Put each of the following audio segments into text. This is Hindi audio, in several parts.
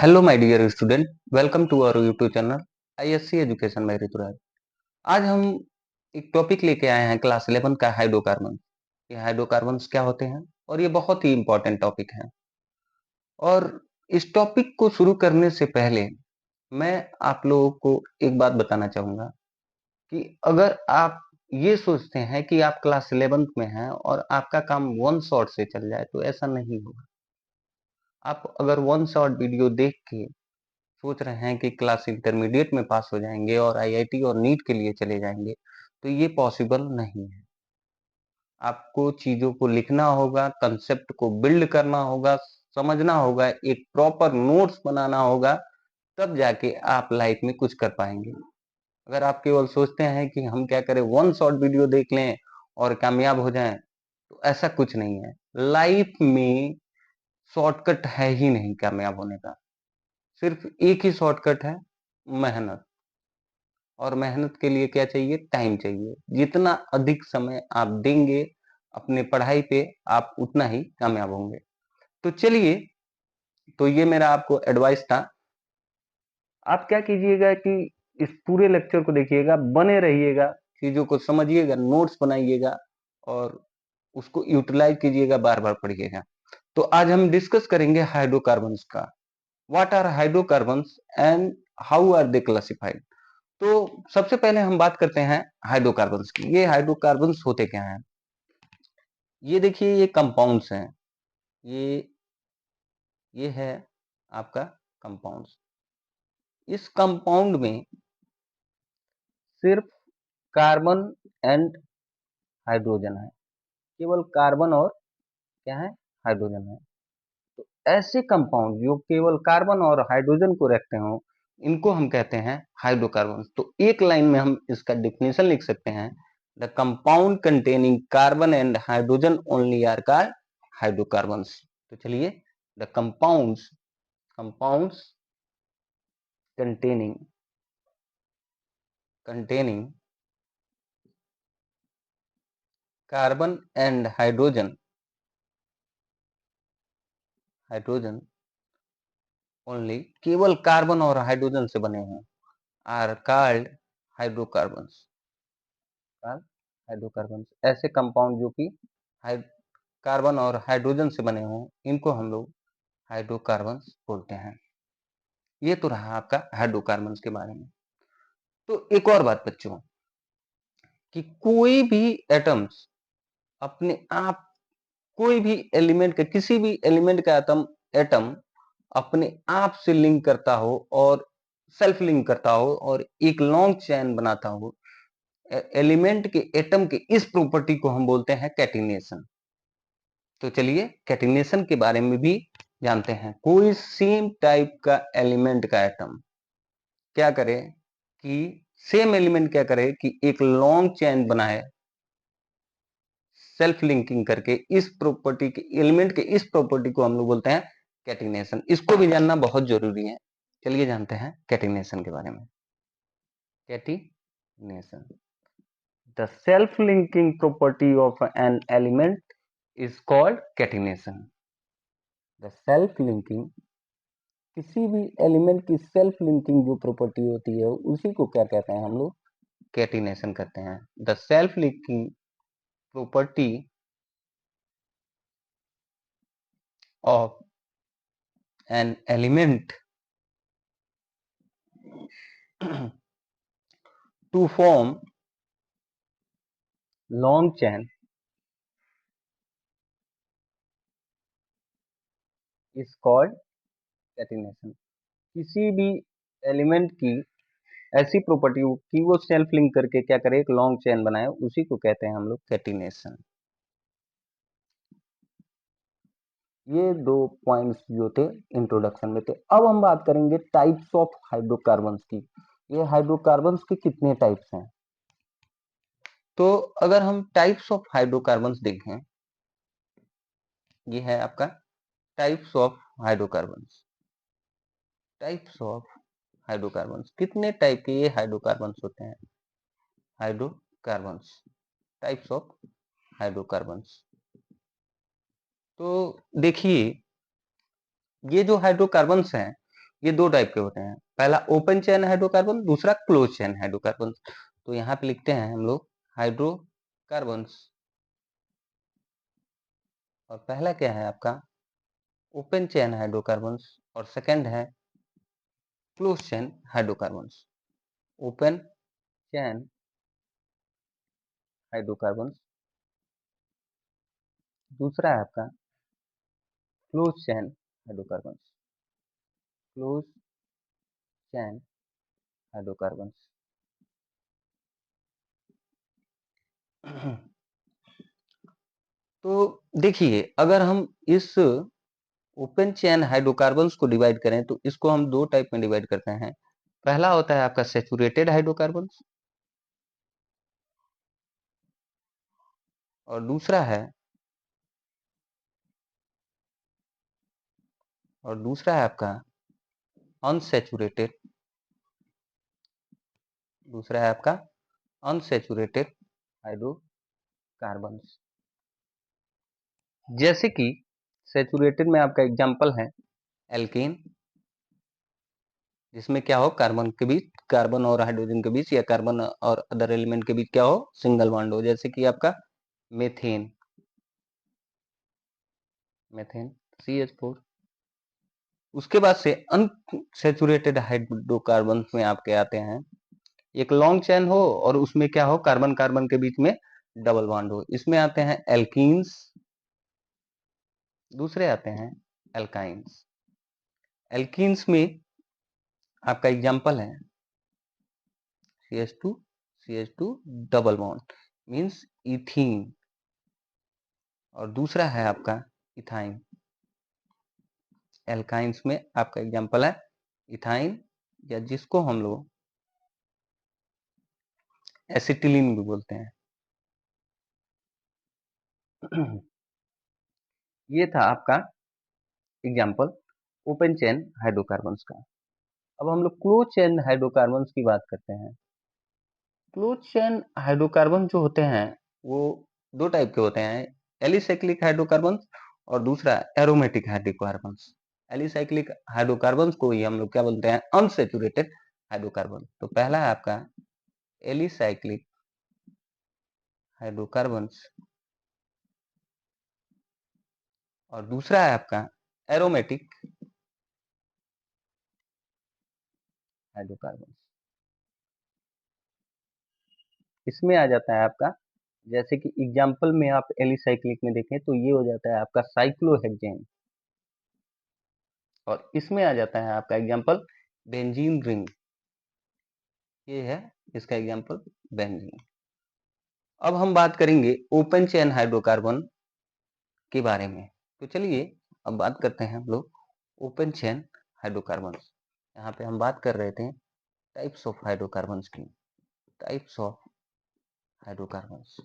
Hello my dear student, welcome to our YouTube channel ISC education by Rituraj. आज हम एक टॉपिक लेके आए हैं क्लास 11 का हाइड्रोकार्बन। ये हाइड्रोकार्बन्स क्या होते हैं और ये बहुत ही इंपॉर्टेंट टॉपिक है। और इस टॉपिक को शुरू करने से पहले मैं आप लोगों को एक बात बताना चाहूंगा कि अगर आप ये सोचते हैं कि आप क्लास 11th में हैं और आपका काम वन शॉट से चल जाए, तो ऐसा नहीं होगा। आप अगर वन शॉट वीडियो देख के सोच रहे हैं कि क्लास इंटरमीडिएट में पास हो जाएंगे और आईआईटी और नीट के लिए चले जाएंगे, तो ये पॉसिबल नहीं है। आपको चीजों को लिखना होगा, कंसेप्ट को बिल्ड करना होगा, समझना होगा, एक प्रॉपर नोट्स बनाना होगा, तब जाके आप लाइफ में कुछ कर पाएंगे। अगर आप केवल सोचते हैं कि हम क्या करें, वन शॉट वीडियो देख लें और कामयाब हो जाएं, तो ऐसा कुछ नहीं है। लाइफ में शॉर्टकट है ही नहीं कामयाब होने का। सिर्फ एक ही शॉर्टकट है, मेहनत। और मेहनत के लिए क्या चाहिए? टाइम चाहिए। जितना अधिक समय आप देंगे अपने पढ़ाई पे, आप उतना ही कामयाब होंगे। तो चलिए, तो ये मेरा आपको एडवाइस था। आप क्या कीजिएगा कि इस पूरे लेक्चर को देखिएगा, बने रहिएगा, चीजों को समझिएगा, नोट्स बनाइएगा और उसको यूटिलाइज कीजिएगा, बार बार पढ़िएगा। तो आज हम डिस्कस करेंगे हाइड्रोकार्बन्स का। What are hydrocarbons and how are they classified. तो सबसे पहले हम बात करते हैं हाइड्रोकार्बन्स की। ये हाइड्रोकार्बन्स होते क्या हैं? ये देखिए, ये कंपाउंड्स हैं। ये ये है आपका कंपाउंड्स। इस कंपाउंड में सिर्फ कार्बन एंड हाइड्रोजन है। केवल कार्बन और क्या है? हाइड्रोजन है। तो ऐसे कंपाउंड जो केवल कार्बन और हाइड्रोजन को रखते हो, इनको हम कहते हैं हाइड्रोकार्बन्स। तो एक लाइन में हम इसका डिफिनेशन लिख सकते हैं, the compound containing carbon and hydrogen only are called hydrocarbons. तो चलिए, the compounds containing carbon and hydrogen only, केवल कार्बन और हाइड्रोजन से बने हैं, आर कॉल्ड हाइड्रोकार्बन्स। हाइड्रोकार्बन ऐसे कंपाउंड जो कि कार्बन और हाइड्रोजन से बने हों, इनको हम लोग हाइड्रोकार्बन्स बोलते हैं। ये तो रहा आपका हाइड्रोकार्बन्स के बारे में। तो एक और बात बच्चों, कि कोई भी एटम्स अपने आप, कोई भी एलिमेंट का, किसी भी एलिमेंट का एटम अपने आप से लिंक करता हो और सेल्फ लिंक करता हो और एक लॉन्ग चेन बनाता हो, एलिमेंट के एटम के इस प्रॉपर्टी को हम बोलते हैं कैटिनेशन। तो चलिए, कैटिनेशन के बारे में भी जानते हैं। कोई सेम टाइप का एलिमेंट का एटम क्या करे कि सेम एलिमेंट क्या करे कि एक लॉन्ग चेन बनाए, सेल्फ लिंकिंग करके। इस प्रॉपर्टी के, एलिमेंट के इस प्रॉपर्टी को हम लोग बोलते हैं कैटिनेशन। इसको भी जानना बहुत जरूरी है। चलिए जानते हैं कैटिनेशन के बारे में। Catenation, the self linking property of an element is called catenation. The self linking, किसी भी एलिमेंट की सेल्फ लिंकिंग जो प्रॉपर्टी होती है, उसी को क्या कहते हैं हम लोग? कैटिनेशन कहते हैं। The self linking property of an element to form long chain is called catenation. किसी भी एलिमेंट की ऐसी प्रॉपर्टी कि वो सेल्फ लिंक करके क्या करे, एक लॉन्ग चेन बनाए, उसी को कहते हैं हम लोग कैटिनेशन। ये दो पॉइंट्स जो थे इंट्रोडक्शन में थे। अब हम बात करेंगे टाइप्स ऑफ हाइड्रोकार्बन्स की। ये हाइड्रोकार्बन्स के कितने टाइप्स हैं? तो अगर हम टाइप्स ऑफ हाइड्रोकार्बन्स देखें, ये है आपका types of hydrocarbons. Types of hydrocarbons, कितने टाइप के ये हाइड्रोकार्बन्स होते हैं? Hydrocarbons, types of hydrocarbons. तो देखिए, ये जो हाइड्रोकार्बन्स हैं, ये दो टाइप के होते हैं, पहला ओपन चेन हाइड्रोकार्बन, दूसरा क्लोज चेन हाइड्रोकार्बन। तो यहाँ पे लिखते हैं हम लोग हाइड्रोकार्बन्स, और पहला क्या है आपका ओपन चेन हाइड्रोकार्बन्स, और सेकंड है close chain hydrocarbons. Open chain hydrocarbons, दूसरा है आपका close chain hydrocarbons, close chain hydrocarbons. तो देखिए, अगर हम इस ओपन चेन हाइड्रोकार्बन्स को डिवाइड करें तो इसको हम दो टाइप में डिवाइड करते हैं। पहला होता है आपका सैचुरेटेड हाइड्रोकार्बन्स, और दूसरा है आपका अनसैचुरेटेड, दूसरा है आपका अनसैचुरेटेड हाइड्रोकार्बन्स। जैसे कि सैचुरेटेड में आपका एग्जांपल है एल्केन, जिसमें क्या हो कार्बन के बीच, कार्बन और हाइड्रोजन के बीच या कार्बन और अदर एलिमेंट के बीच क्या हो सिंगल बॉन्ड हो, जैसे कि आपका मेथेन, मेथेन CH4। उसके बाद से अनसैचुरेटेड हाइड्रोकार्बन में आपके आते हैं एक लॉन्ग चेन हो और उसमें क्या हो कार्बन कार्बन के बीच में डबल बॉन्ड हो, इसमें आते हैं एल्कीन्स, दूसरे आते हैं एल्काइंस। एल्कीन्स में आपका एग्जांपल है CH2 CH2 double bond means ethene, और दूसरा है आपका इथाइन। एल्काइंस में आपका एग्जांपल है इथाइन, या जिसको हम लोग एसिटिलीन भी बोलते हैं। ये था आपका एग्जांपल ओपन चेन हाइड्रोकार्बन्स का। अब हम लोग क्लोज चेन हाइड्रोकार्बन्स की बात करते हैं। क्लोज चेन हाइड्रोकार्बन जो होते हैं वो दो टाइप के होते हैं, एलिसाइक्लिक हाइड्रोकार्बन्स और दूसरा एरोमेटिक हाइड्रोकार्बन्स। एलिसाइक्लिक हाइड्रोकार्बन्स को ही हम लोग क्या बोलते हैं अनसैचुरेटेड हाइड्रोकार्बन। तो पहला है आपका एलिसाइक्लिक हाइड्रोकार्बन्स, और दूसरा है आपका एरोमेटिक हाइड्रोकार्बन। इसमें आ जाता है आपका, जैसे कि एग्जांपल में आप एलिसाइक्लिक में देखें तो ये हो जाता है आपका साइक्लोहेक्सेन, और इसमें आ जाता है आपका एग्जांपल बेंजीन रिंग, ये है इसका एग्जांपल बेंजीन। अब हम बात करेंगे ओपन चेन हाइड्रोकार्बन के बारे में। तो चलिए अब बात करते हैं हम लोग ओपन चेन हाइड्रोकार्बन। यहाँ पे हम बात कर रहे थे टाइप्स ऑफ हाइड्रोकार्बन्स की, टाइप्स ऑफ हाइड्रोकार्बन्स।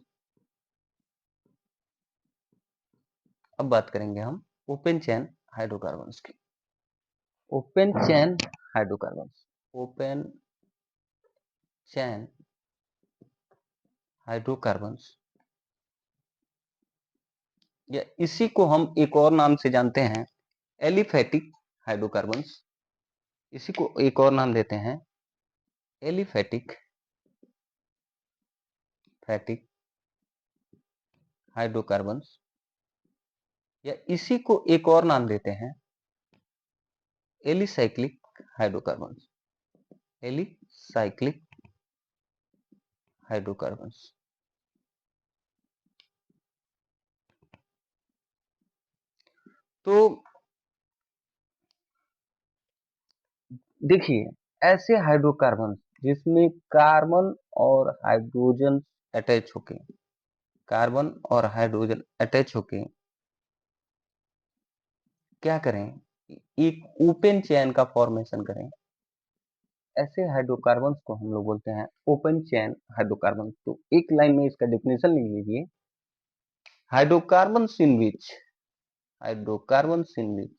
अब बात करेंगे हम ओपन चेन हाइड्रोकार्बन्स की। Open chain hydrocarbons, open chain hydrocarbons, या इसी को हम एक और नाम से जानते हैं एलिफेटिक हाइड्रोकार्बन्स। इसी को एक और नाम देते हैं एलिफेटिक फैटिक हाइड्रोकार्बन्स, या इसी को एक और नाम देते हैं एलिसाइक्लिक हाइड्रोकार्बन्स, एलिसाइक्लिक हाइड्रोकार्बन्स। तो देखिए, ऐसे हाइड्रोकार्बन जिसमें कार्बन और हाइड्रोजन अटैच होके, कार्बन और हाइड्रोजन अटैच होके क्या करें, एक ओपन चेन का फॉर्मेशन करें, ऐसे हाइड्रोकार्बन्स को हम लोग बोलते हैं ओपन चेन हाइड्रोकार्बन। तो एक लाइन में इसका डेफिनेशन लिख लीजिए, hydrocarbons in which, hydrocarbons in which,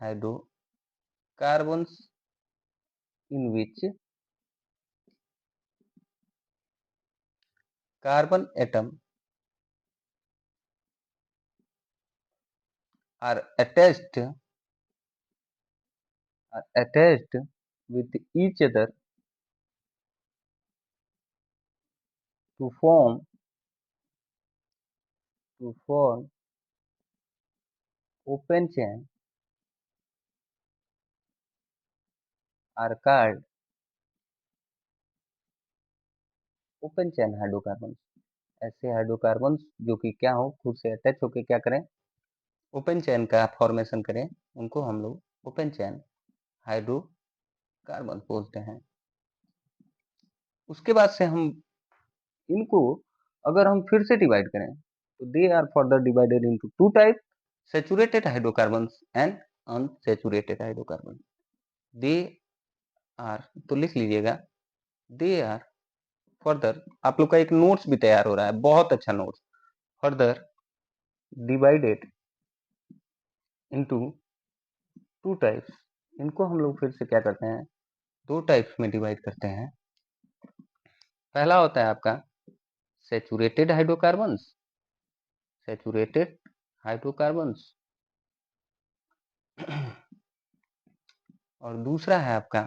hydrocarbons in which carbon atom are attached with each other to form open chain are called open chain hydrocarbon. ऐसे हाइड्रोकार्बन जो कि क्या हो, खुद से अटैच होकर क्या करें, ओपन चेन का फॉर्मेशन करें, उनको हम लोग ओपन चेन हाइड्रोकार्बन बोलते हैं। उसके बाद से हम इनको अगर हम फिर से डिवाइड करें तो they are further divided into two type, saturated hydrocarbons and unsaturated hydrocarbon. They are, तो लिख लीजिएगा, दे आर फर्दर, आप लोग का एक नोट्स भी तैयार हो रहा है, बहुत अच्छा notes, further divided into two types. इनको हम लोग फिर से क्या करते हैं, दो टाइप्स में डिवाइड करते हैं। पहला होता है आपका सैचुरेटेड हाइड्रोकार्बन्स, सैचुरेटेड हाइड्रोकार्बन्स और दूसरा है आपका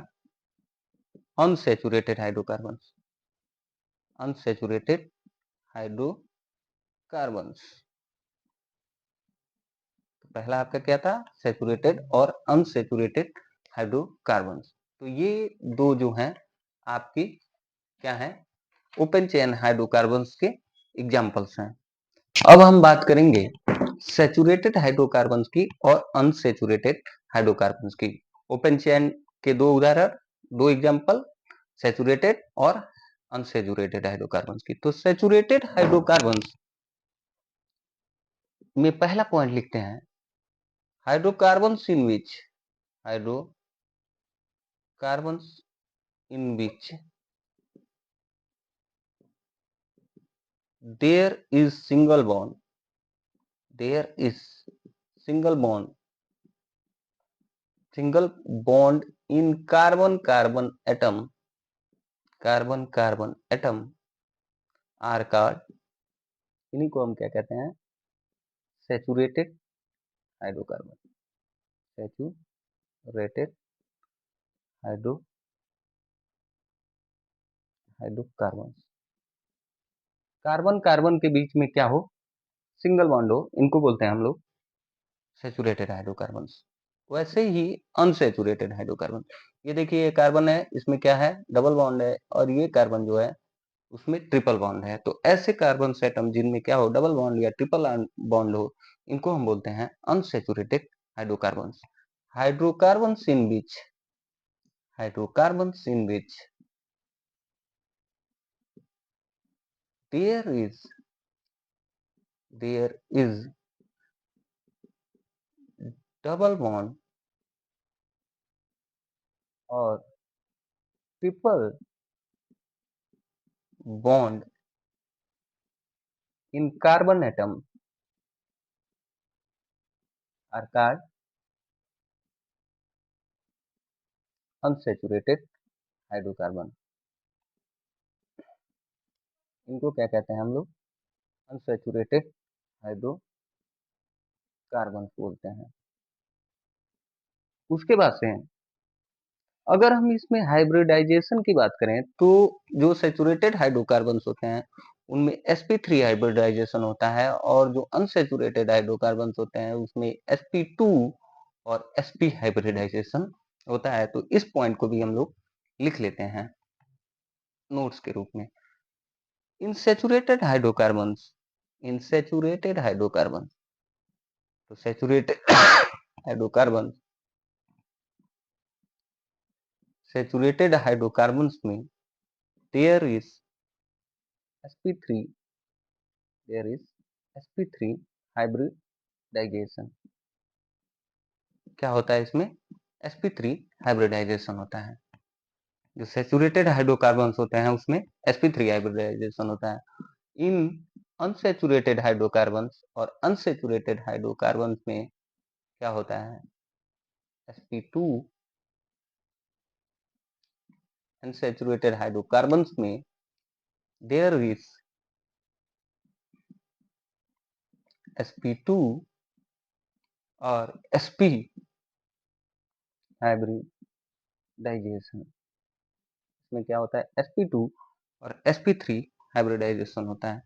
अनसैचुरेटेड हाइड्रोकार्बन्स, अनसैचुरेटेड हाइड्रोकार्बन्स। पहला आपका क्या था, सैचुरेटेड और अनसैचुरेटेड हाइड्रोकार्बन्स। तो ये दो जो हैं आपकी क्या है, ओपन चेन हाइड्रोकार्बन्स के एग्जांपल्स हैं। अब हम बात करेंगे सैचुरेटेड हाइड्रोकार्बन्स की और अनसैचुरेटेड हाइड्रोकार्बन्स की। ओपन चेन के दो उदाहरण, दो एग्जांपल, सैचुरेटेड और अनसैचुरेटेड हाइड्रोकार्बन्स की। तो सैचुरेटेड हाइड्रोकार्बन्स में पहला पॉइंट लिखते हैं, hydrocarbons in which, hydrocarbons in which there is single bond, there is single bond in carbon carbon atom, carbon carbon atom are called, इन्हीं को हम क्या कहते हैं, saturated hydrocarbon, saturated hydrocarbon. Carbon carbon के बीच में क्या हो, सिंगल बॉन्ड हो, इनको बोलते हैं हम लोग सैचुरेटेड हाइड्रोकार्बन। वैसे ही अनसैचुरेटेड हाइड्रोकार्बन, ये देखिए ये कार्बन है, इसमें क्या है, डबल बॉन्ड है, और ये कार्बन जो है उसमें ट्रिपल बॉन्ड है। तो ऐसे कार्बन एटम जिनमें क्या हो, डबल बॉन्ड या ट्रिपल बॉन्ड हो, इनको हम बोलते हैं unsaturated hydrocarbons. Hydrocarbons in which, hydrocarbons in which there is double bond or triple bond in carbon atom are called unsaturated hydrocarbon। इनको क्या कहते हैं हम लोग, अनसैचुरेटेड हाइड्रोकार्बन बोलते हैं। उसके बाद से अगर हम इसमें हाइब्रिडाइजेशन की बात करें तो जो सैचुरेटेड हाइड्रोकार्बन्स होते हैं उनमें sp3 हाइब्रिडाइजेशन होता है, और जो अनसैचुरेटेड हाइड्रोकार्बन्स होते हैं उसमें sp2 और sp हाइब्रिडाइजेशन होता है। तो इस पॉइंट को भी हम लोग लिख लेते हैं नोट्स के रूप में। इनसैचुरेटेड हाइड्रोकार्बन्स, इनसैचुरेटेड हाइड्रोकार्बन, तो सैचुरेटेड हाइड्रोकार्बन, सैचुरेटेड हाइड्रोकार्बन्स में there is sp3, there is sp3 hybridization. क्या होता है इसमें, sp3 हाइब्रिडाइजेशन होता है। जो सैचुरेटेड हाइड्रोकार्बन्स होते हैं उसमें sp3 हाइब्रिडाइजेशन होता है। इन अनसैचुरेटेड हाइड्रोकार्बन्स और अनसैचुरेटेड हाइड्रोकार्बन्स में क्या होता है, sp2 अनसैचुरेटेड हाइड्रोकार्बन्स में देयर इज sp2 और sp हाइब्रिडाइजेशन, इसमें क्या होता है sp2 और sp3 हाइब्रिडाइजेशन होता है।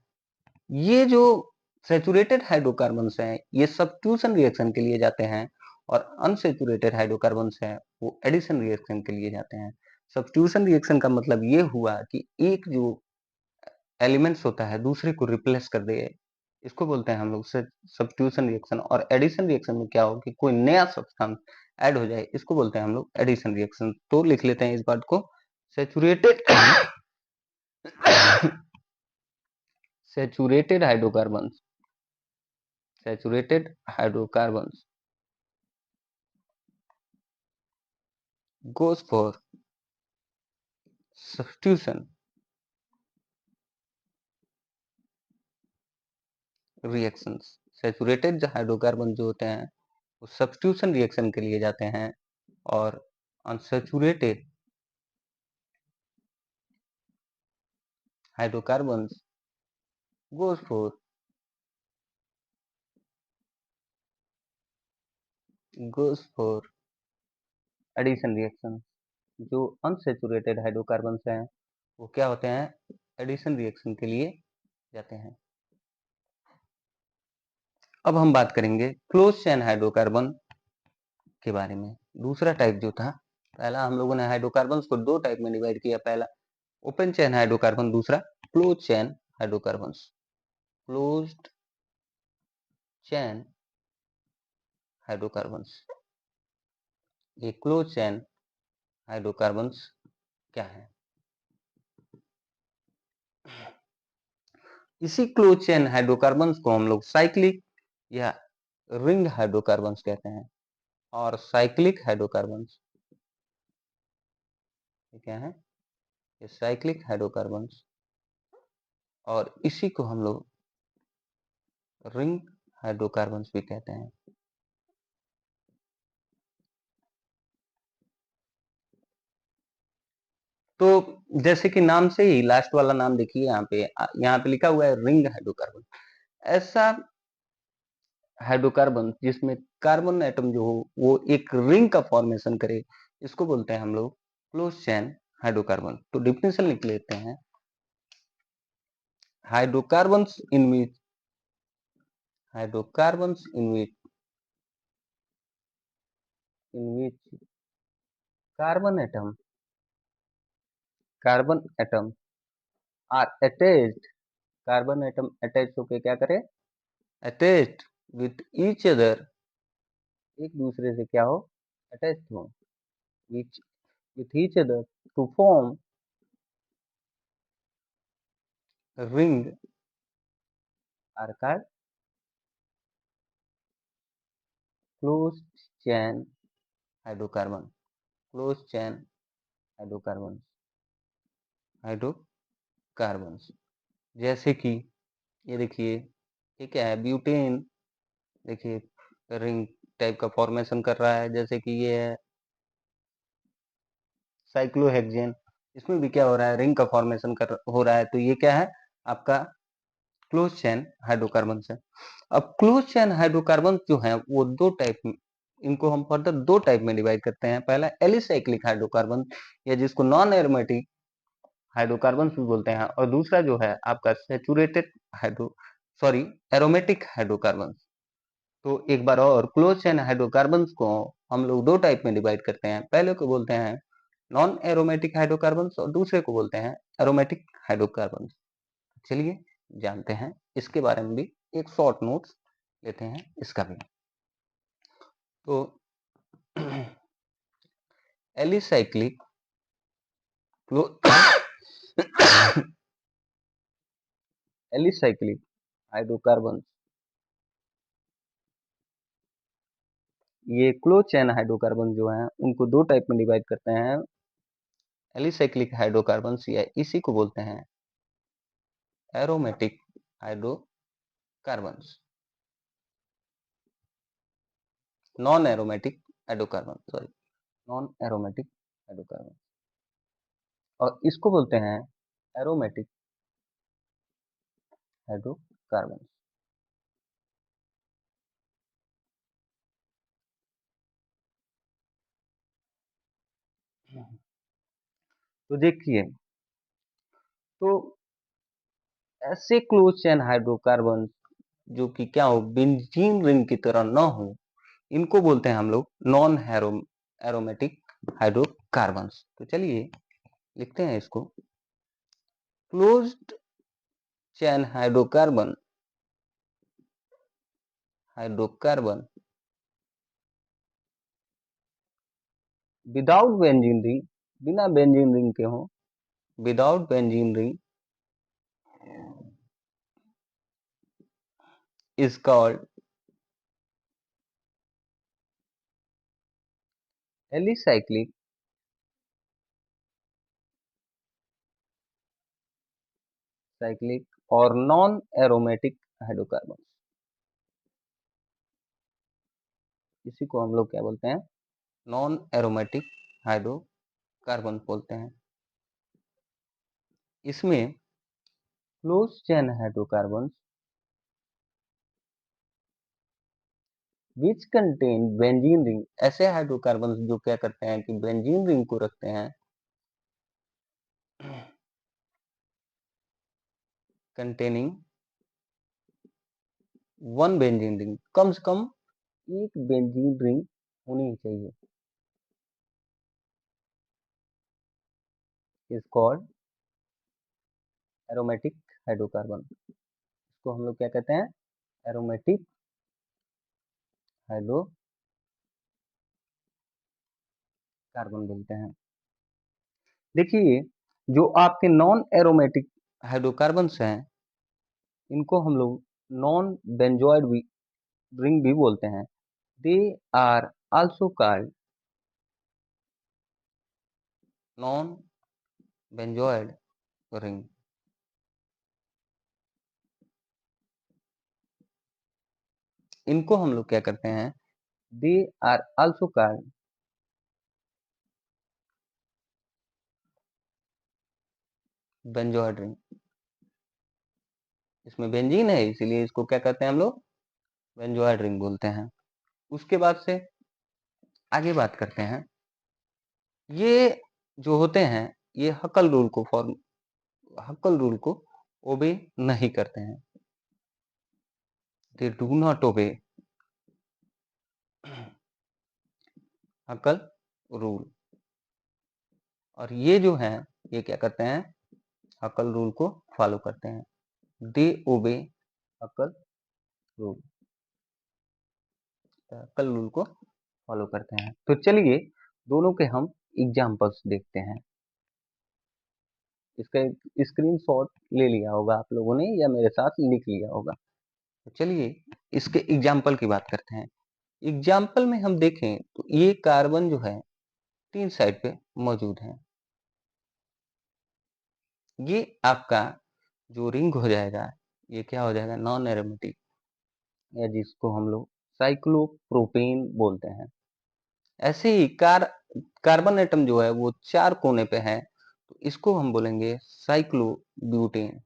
ये जो सैचुरेटेड हाइड्रोकार्बन्स हैं ये सब्स्टिट्यूशन रिएक्शन के लिए जाते हैं और अनसैचुरेटेड हाइड्रोकार्बन्स हैं वो एडिशन रिएक्शन के लिए जाते हैं। सब्स्टिट्यूशन रिएक्शन का मतलब ये हुआ कि एक जो एलिमेंट्स होता है दूसरे को रिप्लेस कर दे, इसको बोलते हैं हम लोग सब्स्टिट्यूशन रिएक्शन। और एडिशन रिएक्शन में क्या हो कि कोई नया सब्सटेंस ऐड हो जाए, इसको बोलते हैं हम लोग एडिशन रिएक्शन। तो लिख लेते हैं इस बात को, saturated saturated hydrocarbons, saturated hydrocarbons goes for substitution reactions। Saturated जो हाइड्रोकार्बन जो होते हैं वो सब्स्टिट्यूशन रिएक्शन के लिए जाते हैं और unsaturated hydrocarbons goes for addition reaction. जो अनसैचुरेटेड हाइड्रोकार्बन्स हैं वो क्या होते हैं, एडिशन रिएक्शन के लिए जाते हैं। अब हम बात करेंगे क्लोज चेन हाइड्रोकार्बन के बारे में। दूसरा टाइप जो था, पहला हम लोगों ने हाइड्रोकार्बन्स को दो टाइप में डिवाइड किया, पहला ओपन चेन हाइड्रोकार्बन, दूसरा close chain hydrocarbons. Closed chain hydrocarbons, ये क्लोज चेन हाइड्रोकार्बन्स क्या है? इसी क्लोज चेन हाइड्रोकार्बन्स को हम लोग साइक्लिक या रिंग हाइड्रोकार्बन्स कहते हैं। और साइक्लिक हाइड्रोकार्बन्स ये क्या है, ये साइक्लिक हाइड्रोकार्बन्स, और इसी को हम लोग रिंग हाइड्रोकार्बन्स भी कहते हैं। तो जैसे कि नाम से ही लास्ट वाला नाम देखिए, यहाँ पे लिखा हुआ है रिंग हाइड्रोकार्बन। ऐसा हाइड्रोकार्बन जिसमें कार्बन एटम जो हो वो एक रिंग का फॉर्मेशन करे, इसको बोलते हैं हम लोग क्लोज चेन हाइड्रोकार्बन। तो डिफिनेशन लिख लेते हैं, hydrocarbons in which hydrocarbons in which carbon atom are attached, carbon atom attach होके क्या करे, अटैच्ड विथ ईच अदर, एक दूसरे से क्या हो, अटैच हो, विच with each other to form ring are called closed chain hydrocarbon, closed chain hydrocarbons, hydrocarbons. जैसे कि ये देखिए, ये क्या है, ब्यूटेन, देखिए रिंग टाइप का फॉर्मेशन कर रहा है। जैसे कि ये है साइक्लोहेक्सेन, इसमें भी क्या हो रहा है, रिंग का फॉर्मेशन हो रहा है। तो ये क्या है आपका क्लोज चेन हाइड्रोकार्बन है। अब क्लोज चेन हाइड्रोकार्बन जो है वो दो टाइप, इनको हम फर्दर दो टाइप में डिवाइड करते हैं। पहला एलिसाइक्लिक हाइड्रोकार्बन, या जिसको नॉन एरोमेटिक हाइड्रोकार्बन भी बोलते हैं, और दूसरा जो है आपका saturated hydro sorry aromatic hydrocarbon. तो एक बार और, क्लोज चेन हाइड्रोकार्बन को हम लोग दो टाइप में डिवाइड करते हैं। पहले को बोलते हैं नॉन एरोमेटिक हाइड्रोकार्बन और दूसरे को बोलते हैं एरोमेटिक हाइड्रोकार्बन। चलिए जानते हैं इसके बारे में भी, एक शॉर्ट नोट्स लेते हैं इसका भी। तो एलिसाइक्लिक एलिसाइक्लिक हाइड्रोकार्बन, ये क्लोज चेन हाइड्रोकार्बन जो हैं उनको दो टाइप में डिवाइड करते हैं, एलिसाइक्लिक हाइड्रोकार्बन, या इसी को बोलते हैं aromatic hydrocarbon, non aromatic hydrocarbon, sorry non aromatic hydrocarbon, और इसको बोलते हैं एरोमेटिक हाइड्रोकार्बन। तो देखिए, तो ऐसे क्लोज चेन हाइड्रोकार्बन जो कि क्या हो, बेंजीन रिंग की तरह ना हो, इनको बोलते हैं हम लोग नॉन एरोमेटिक हाइड्रोकार्बन्स। तो चलिए लिखते हैं इसको। क्लोज्ड चैन हाइड्रोकार्बन विदाउट बेंजीन रिंग, बिना बेंजीन रिंग के हो, without benzene ring is called alicyclic cyclic और नॉन एरोमेटिक हाइड्रोकार्बन। इसी को हम लोग क्या बोलते हैं, नॉन एरोमेटिक हाइड्रोकार्बन बोलते हैं। इसमें close chain hydrocarbon which contain benzene ring, ऐसे हाइड्रोकार्बन जो क्या करते हैं कि बेंजीन रिंग को रखते हैं कंटेनिंग वन बेंजीन रिंग, कम से कम एक बेंजीन रिंग होनी ही चाहिए, इज कॉल्ड एरोमेटिक हाइड्रोकार्बन। इसको हम लोग क्या कहते हैं, एरोमेटिक हाइड्रोकार्बन बोलते हैं। देखिए, जो आपके नॉन एरोमेटिक हाइड्रोकार्बन्स हैं, इनको हम लोग नॉन बेंजोइड रिंग भी बोलते हैं। They are also called non benzenoid ring. इनको हम लोग क्या करते हैं, they are also called benzenoid ring. इसमें बेंजीन है, इसीलिए इसको क्या कहते हैं हम लोग, बेंजोइड रिंग बोलते हैं। उसके बाद से आगे बात करते हैं, ये जो होते हैं, ये हक्कल रूल को ओबे नहीं करते हैं। They do not obey हक्कल rule. और ये जो है, ये क्या करते हैं, हक्कल रूल को फॉलो करते हैं। दे ओबे हक्कल रूल, हक्कल रूल को फॉलो करते हैं। तो चलिए दोनों के हम एग्जाम्पल्स देखते हैं। इसका एक स्क्रीनशॉट ले लिया होगा आप लोगों ने या मेरे साथ लिख लिया होगा। तो चलिए इसके एग्जाम्पल की बात करते हैं। एग्जाम्पल में हम देखें तो ये कार्बन जो है 3 साइड पे मौजूद है। ये आपका जो रिंग हो जाएगा, ये क्या हो जाएगा, नॉन एरोमेटिक, या जिसको हम लोग साइक्लोप्रोपेन बोलते हैं। ऐसे ही कार्बन एटम जो है वो 4 कोने पे है, तो इसको हम बोलेंगे साइक्लोब्यूटेन।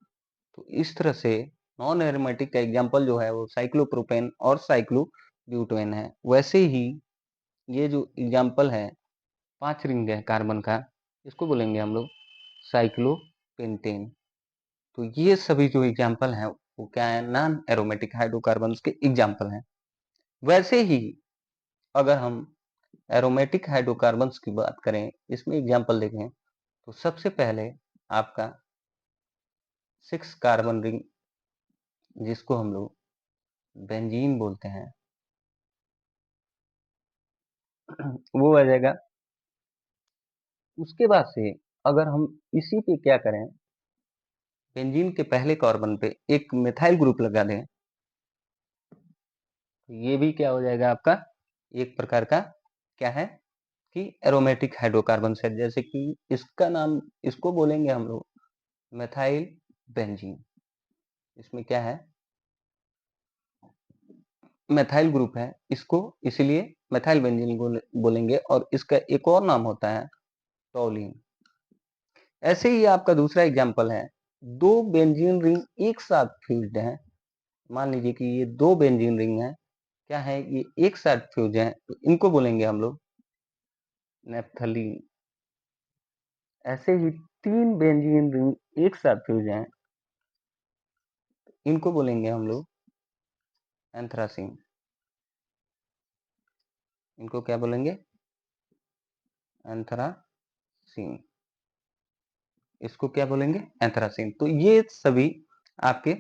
तो इस तरह से नॉन एरोमेटिक का एग्जांपल जो है वो साइक्लोप्रोपेन और साइक्लोब्यूटेन है। वैसे ही ये जो एग्जांपल है 5 रिंग है कार्बन का, इसको बोलेंगे हम लोग साइक्लोपेंटेन। तो ये सभी जो एग्जांपल हैं वो क्या है, नॉन एरोमेटिक हाइड्रोकार्बन्स के एग्जांपल हैं। वैसे ही अगर हम एरोमेटिक हाइड्रोकार्बन्स की बात करें, इसमें एग्जांपल देखें, तो सबसे पहले आपका 6 कार्बन रिंग, जिसको हम लोग बेंजीन बोलते हैं, वो आ जाएगा। उसके बाद से अगर हम इसी पे क्या करें, बेंजीन के पहले कार्बन पे एक मिथाइल ग्रुप लगा दें, तो ये भी क्या हो जाएगा आपका, एक प्रकार का क्या है कि एरोमेटिक हाइड्रोकार्बन है। जैसे कि इसका नाम, इसको बोलेंगे हम लोग मिथाइल बेंजीन। इसमें क्या है, मिथाइल ग्रुप है, इसको इसलिए मिथाइल बेंजीन बोलेंगे। और इसका एक और नाम होता है टोलिन। ऐसे ही आपका दूसरा एग्जाम्पल है, 2 बेंजीन रिंग एक साथ फ्यूज्ड हैं। मान लीजिए कि ये 2 बेंजीन रिंग है, क्या है, ये एक साथ फ्यूज हैं, तो इनको बोलेंगे हम लोग नेप्थलीन। ऐसे ही 3 बेंजीन रिंग एक साथ फ्यूज हैं, इनको बोलेंगे हम लोग एंथ्रासीन। इनको क्या बोलेंगे? एंथ्रासीन। इसको क्या बोलेंगे? एंथ्रासीन। तो ये सभी आपके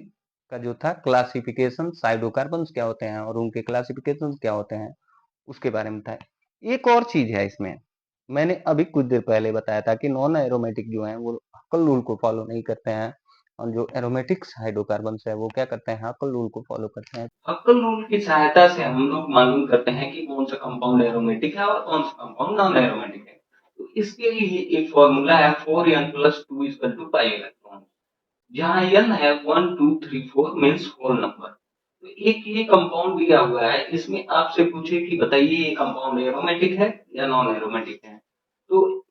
का जो था क्लासिफिकेशन, हाइड्रोकार्बन्स क्या होते हैं और उनके क्लासिफिकेशन क्या होते हैं उसके बारे में था। एक और चीज है इसमें, मैंने अभी कुछ देर पहले बताया था कि नॉन एरोमेटिक जो है वो हक्कल रूल को फॉलो नहीं करते हैं, और जो एरोमेटिक्स हाइड्रोकार्बन्स है वो क्या करते हैं? हक्कल रूल को फॉलो करते हैं। हक्कल रूल की सहायता से हम लोग मालूम करते हैं कि कौन सा कंपाउंड एरोमेटिक है और कौन सा कंपाउंड नॉन एरोमेटिक है। तो इसके लिए एक फॉर्मूला है 4n+2 इक्वल टू 5 इलेक्ट्रॉन, जहां n है 1 2 3 4 मींस होल नंबर। तो एक ये कंपाउंड दिया हुआ है, इसमें आपसे पूछे कि बताइए ये कंपाउंड एरोमेटिक है या नॉन एरोमेटिक है। तो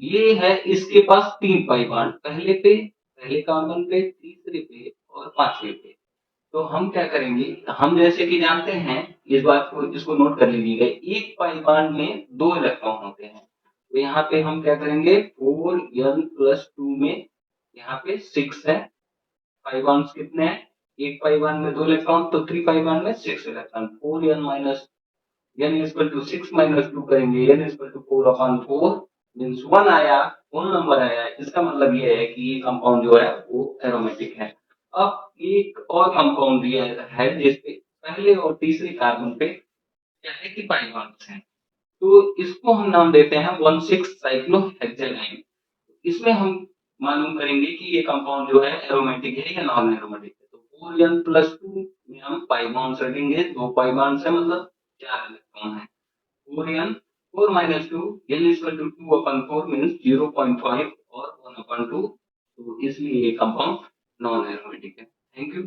ये है, इसके पास 3 पाई बॉन्ड, पहले कार्बन पे, तीसरे पे और पांचवे पे। तो हम क्या करेंगे, हम जैसे कि जानते हैं, इस बात को इसको नोट कर लीजिएगा, एक पाई बॉन्ड में 2 इलेक्ट्रॉन होते हैं। तो यहाँ पे हम क्या करेंगे, 4n+2 में यहाँ पे 6 है, पाई बॉन्ड्स कितने हैं, एक पाई बॉन्ड में 2 इलेक्ट्रॉन, तो 3 पाई बॉन्ड में 6 electron. 4n minus n equal to 6 minus 2 करेंगे, n इक्वल टू 4/4 मींस 1 आया, होल नंबर आया। इसका मतलब ये है कि ये कंपाउंड जो है वो एरोमेटिक है। अब एक और कंपाउंड दिया है जिसपे पहले और तीसरे कार्बन पे क्या है कि पाई बॉन्ड्स हैं, तो इसको हम नाम देते हैं 16 साइक्लोहेक्सेनाइन। इसमें हम मालूम करेंगे कि ये कंपाउंड जो है एरोमेटिक है या नॉन एरोमेटिक है। तो 4n+2 में हम पाई बॉन्ड्स रखेंगे, 2 पाई बॉन्ड्स है मतलब 4 इलेक्ट्रॉन है। 4n 4 minus 2 n equal to 2/4 means 0.5 और 1/2। तो इसलिए ये कंपाउंड नॉन एरोमेटिक है। Thank you.